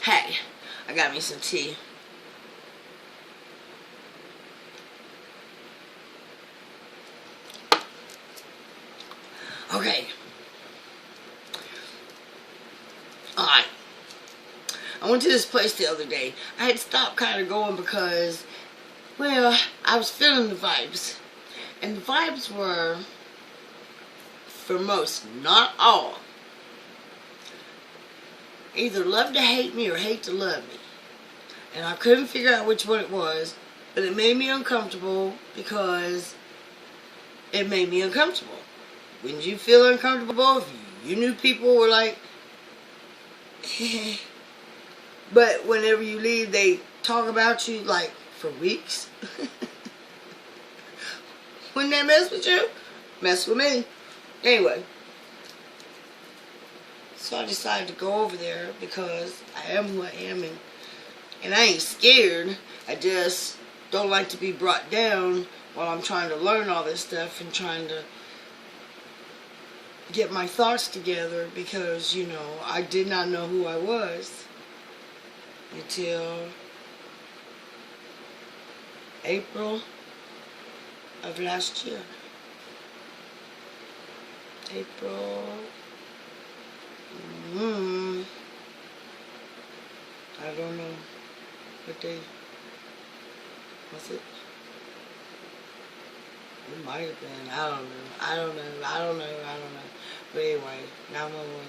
Hey, I got me some tea. Okay. Alright. I went to this place the other day. I had stopped kind of going because, well, I was feeling the vibes. And the vibes were, for most, not all, either love to hate me or hate to love me. And I couldn't figure out which one it was, but it made me uncomfortable because it made me uncomfortable. Wouldn't you feel uncomfortable if you knew people were like, but whenever you leave, they talk about you like for weeks? Wouldn't that mess with you? Mess with me. Anyway, so I decided to go over there because I am who I am, and I ain't scared. I just don't like to be brought down while I'm trying to learn all this stuff and trying to get my thoughts together, because, you know, I did not know who I was until April of last year. April. I don't know what day was it. It might have been. I don't know. But anyway, 911.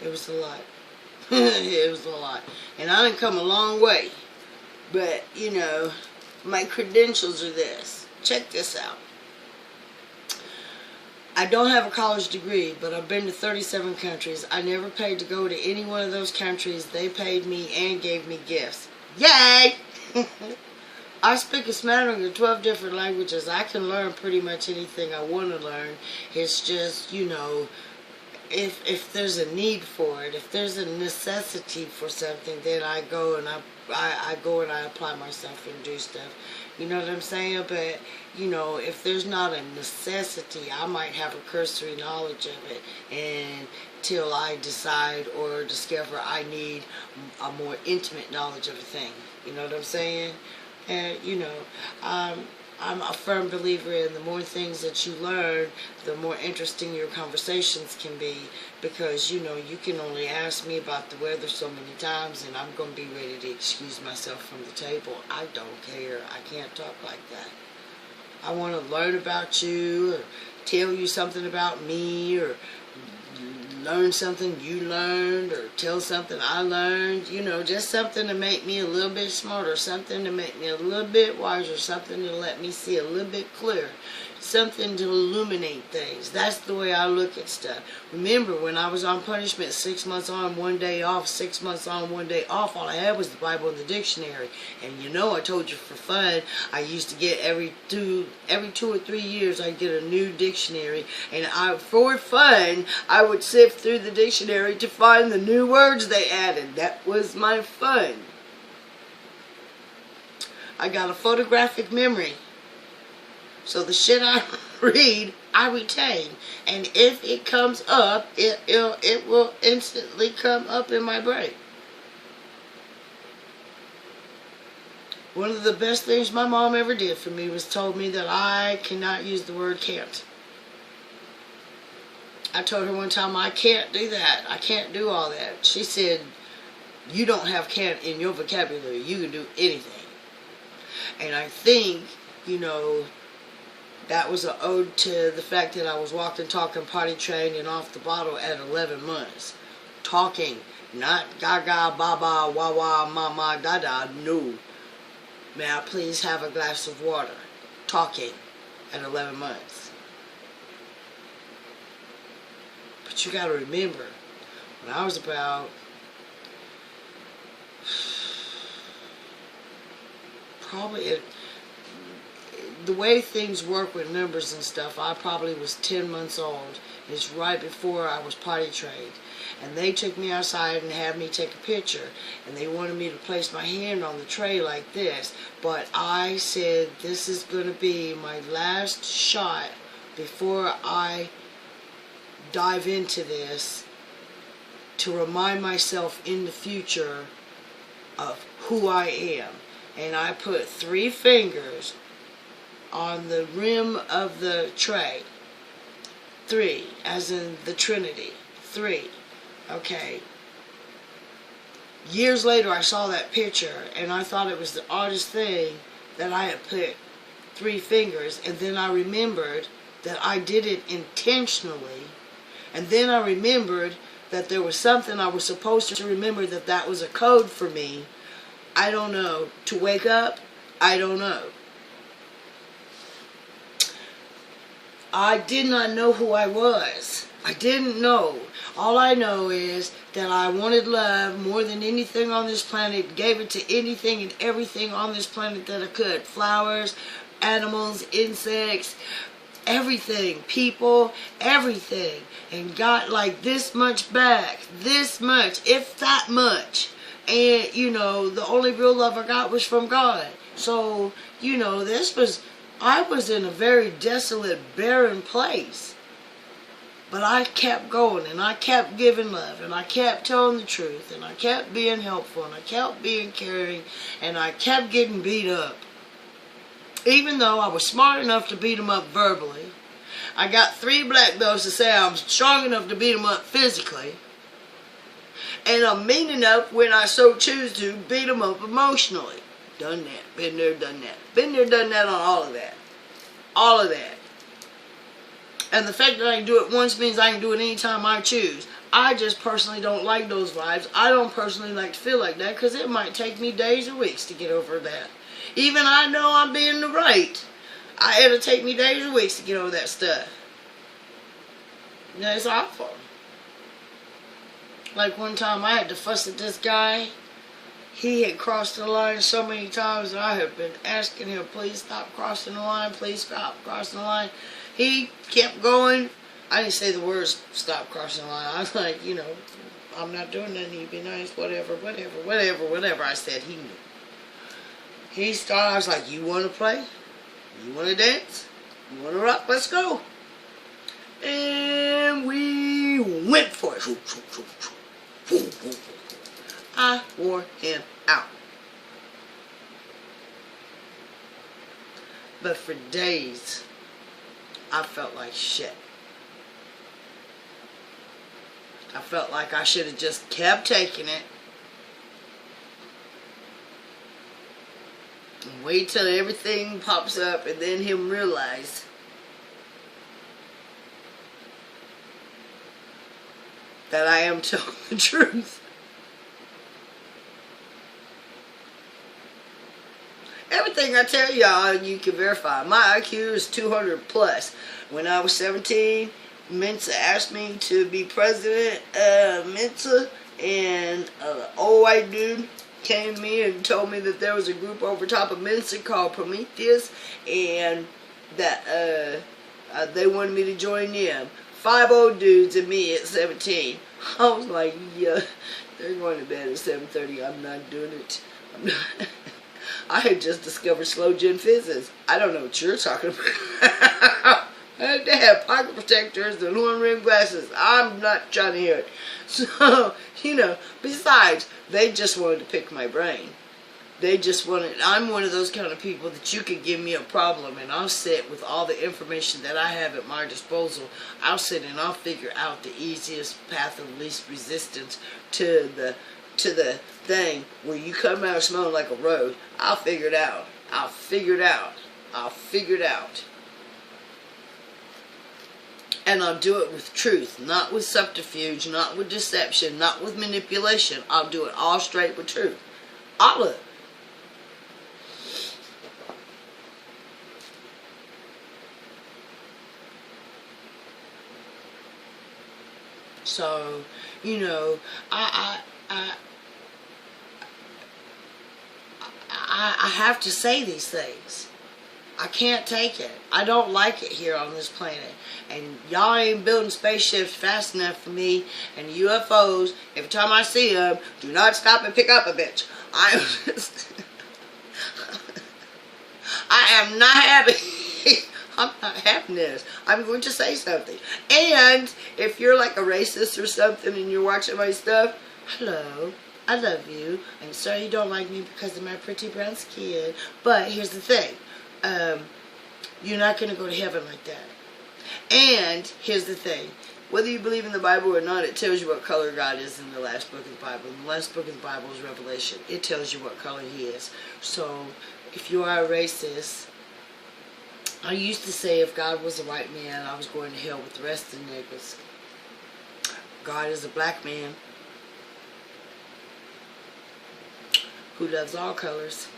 It was a lot. It was a lot. And I done come a long way. But, you know, my credentials are this. Check this out. I don't have a college degree, but I've been to 37 countries. I never paid to go to any one of those countries. They paid me and gave me gifts. Yay! I speak a smattering of 12 different languages. I can learn pretty much anything I want to learn. It's just, you know, if there's a need for it, if there's a necessity for something, then I go and I go and I apply myself and do stuff. You know what I'm saying? But, you know, if there's not a necessity, I might have a cursory knowledge of it until I decide or discover I need a more intimate knowledge of a thing. You know what I'm saying? And, you know, I'm a firm believer in the more things that you learn, the more interesting your conversations can be, because, you know, you can only ask me about the weather so many times and I'm going to be ready to excuse myself from the table. I don't care. I can't talk like that. I want to learn about you, or tell you something about me, or learn something you learned, or tell something I learned, you know, just something to make me a little bit smarter, something to make me a little bit wiser, something to let me see a little bit clearer, something to illuminate things. That's the way I look at stuff. Remember, when I was on punishment, 6 months on, 1 day off, 6 months on, 1 day off, all I had was the Bible and the dictionary. And you know, I told you for fun, I used to get every 2 or 3 years, I'd get a new dictionary. And for fun, I would sift through the dictionary to find the new words they added. That was my fun. I got a photographic memory. So the shit I read, I retain. And if it comes up, it will instantly come up in my brain. One of the best things my mom ever did for me was told me that I cannot use the word can't. I told her one time, I can't do that. I can't do all that. She said, you don't have can't in your vocabulary. You can do anything. And I think, you know, that was an ode to the fact that I was walking, talking, potty trained, and off the bottle at 11 months. Talking, not gaga, baba, wah wah, mama, dada, no. May I please have a glass of water? Talking at 11 months. But you gotta remember, when I was about probably the way things work with numbers and stuff, I probably was 10 months old. It's right before I was potty trained. And they took me outside and had me take a picture. And they wanted me to place my hand on the tray like this. But I said, this is going to be my last shot before I dive into this to remind myself in the future of who I am. And I put 3 fingers on the rim of the tray. 3, as in the Trinity. 3. Okay. Years later I saw that picture and I thought it was the oddest thing that I had put 3 fingers, and then I remembered that I did it intentionally, and then I remembered that there was something I was supposed to remember, that was a code for me. I don't know. To wake up? I don't know. I did not know who I was. I didn't know. All I know is that I wanted love more than anything on this planet. Gave it to anything and everything on this planet that I could. Flowers, animals, insects, everything, people, everything. And got like this much back. This much, if that much. And, you know, the only real love I got was from God. So, you know, I was in a very desolate, barren place. But I kept going, and I kept giving love, and I kept telling the truth, and I kept being helpful, and I kept being caring, and I kept getting beat up. Even though I was smart enough to beat them up verbally, I got 3 black belts to say I'm strong enough to beat them up physically, and I'm mean enough when I so choose to beat them up emotionally. Done that. Been there, done that. Been there, done that on all of that. All of that. And the fact that I can do it once means I can do it anytime I choose. I just personally don't like those vibes. I don't personally like to feel like that because it might take me days or weeks to get over that. Even I know I'm being the right. It'll take me days or weeks to get over that stuff. It's awful. Like one time I had to fuss at this guy. He had crossed the line so many times that I had been asking him, please stop crossing the line, please stop crossing the line. He kept going. I didn't say the words, stop crossing the line. I was like, you know, I'm not doing nothing, you be nice, whatever. I said, he knew. He started, I was like, you want to play? You want to dance? You want to rock? Let's go. And we went for it. I wore him out. But for days, I felt like shit. I felt like I should have just kept taking it. And wait till everything pops up and then him realize that I am telling the truth. Everything I tell y'all, you can verify. My IQ is 200 plus. When I was 17, Mensa asked me to be president of Mensa, and an old white dude came to me and told me that there was a group over top of Mensa called Prometheus, and that they wanted me to join them. 5 old dudes and me at 17. I was like, yeah, they're going to bed at 7:30. I'm not doing it. I'm not. I had just discovered slow gen physics. I don't know what you're talking about. They have pocket protectors and horn rim glasses. I'm not trying to hear it. So, you know, besides, they just wanted to pick my brain. They just wanted, I'm one of those kind of people that you could give me a problem and I'll sit with all the information that I have at my disposal. I'll sit and I'll figure out the easiest path of least resistance to the thing where you come out smelling like a road. I'll figure it out. I'll figure it out. I'll figure it out. And I'll do it with truth, not with subterfuge, not with deception, not with manipulation. I'll do it all straight with truth. All of it. So, you know, I have to say these things. I can't take it. I don't like it here on this planet. And y'all ain't building spaceships fast enough for me. And UFOs, every time I see them, do not stop and pick up a bitch. I am not happy. I'm not having this. I'm going to say something. And if you're like a racist or something and you're watching my stuff, hello, I love you. I'm sorry you don't like me because of my pretty brown skin. But here's the thing. You're not going to go to heaven like that. And here's the thing. Whether you believe in the Bible or not, it tells you what color God is in the last book of the Bible. And the last book of the Bible is Revelation. It tells you what color He is. So, if you are a racist, I used to say if God was a white man, I was going to hell with the rest of the niggas. God is a black man who loves all colors.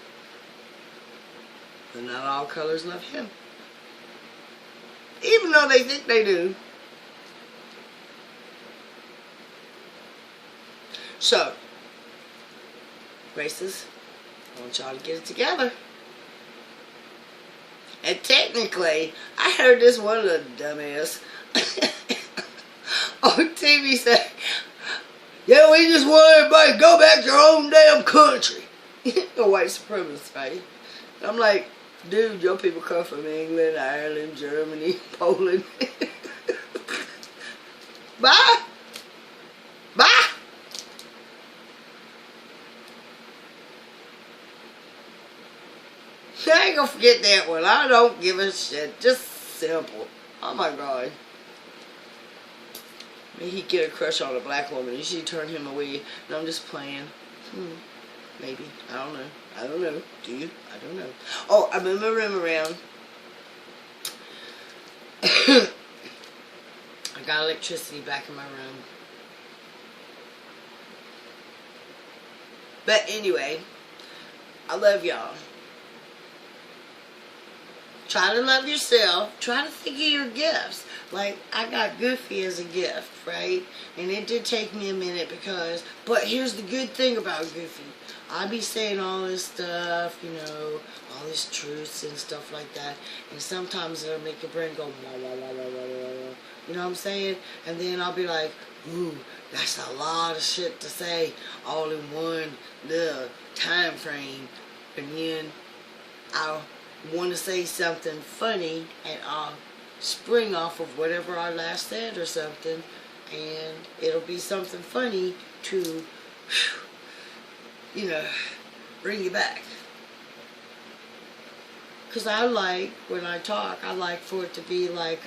But not all colors love Him. Even though they think they do. So, racists, I want y'all to get it together. And technically, I heard this one little dumbass on TV say, yeah, we just want everybody to go back to their own damn country. A white supremacist, right? I'm like, dude, your people come from England, Ireland, Germany, Poland. Bye. Bye. I ain't gonna forget that one. I don't give a shit. Just simple. Oh my God. Maybe he'd get a crush on a black woman and she'd turn him away. No, I'm just playing. Maybe. I don't know. I don't know. Do you? I don't know. Oh, I move my room around. I got electricity back in my room. But anyway, I love y'all. Try to love yourself. Try to think of your gifts. Like, I got Goofy as a gift, right? And it did take me a minute because... But here's the good thing about Goofy. I be saying all this stuff, you know, all these truths and stuff like that. And sometimes it'll make your brain go, wah, wah, wah, wah, wah, wah. You know what I'm saying? And then I'll be like, ooh, that's a lot of shit to say all in one little time frame. And then I'll want to say something funny and I'll spring off of whatever I last said or something, and it'll be something funny to, you know, bring you back. Because I like, when I talk, I like for it to be like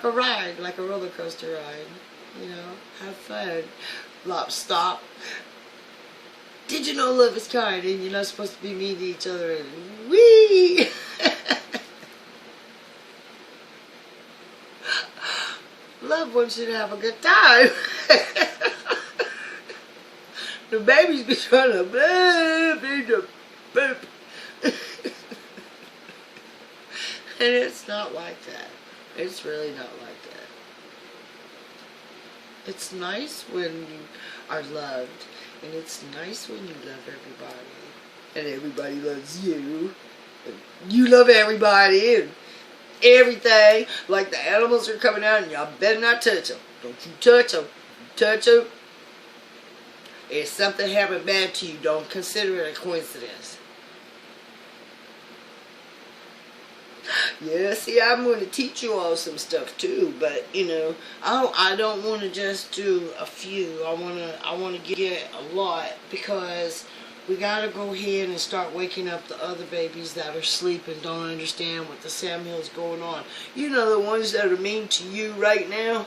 a ride, like a roller coaster ride. You know, have fun. Stop. Did you know love is kind and you're not supposed to be mean to each other? And wee! Love wants you to have a good time. The babies be trying to boop. And it's not like that. It's really not like that. It's nice when you are loved. And it's nice when you love everybody. And everybody loves you. And you love everybody. And everything. Like the animals are coming out and y'all better not touch them. Don't you touch them. Touch them. If something happened bad to you, don't consider it a coincidence. Yeah, see, I'm going to teach you all some stuff too, but you know, I don't want to just do a few. I want to get a lot because we got to go ahead and start waking up the other babies that are sleeping, don't understand what the Sam Hill's going on. You know, the ones that are mean to you right now.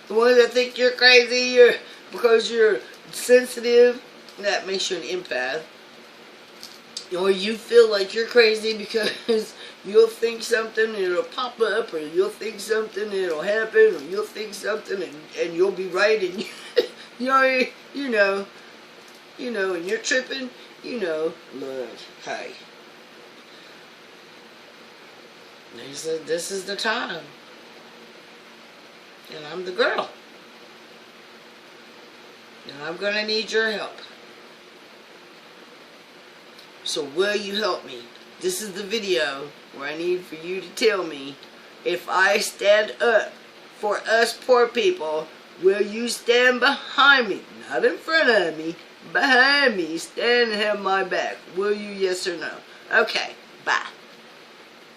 The ones that think you're crazy because you're sensitive. That makes you an empath. Or you feel like you're crazy because you'll think something and it'll pop up, or you'll think something and it'll happen, or you'll think something and you'll be right, and you know, and you're tripping, you know, look, hey, this is the time, and I'm the girl, and I'm gonna need your help. So will you help me? This is the video where I need for you to tell me if I stand up for us poor people, Will you stand behind me? Not in front of me. Behind me. Stand and have my back. Will you, yes or no? Okay, bye.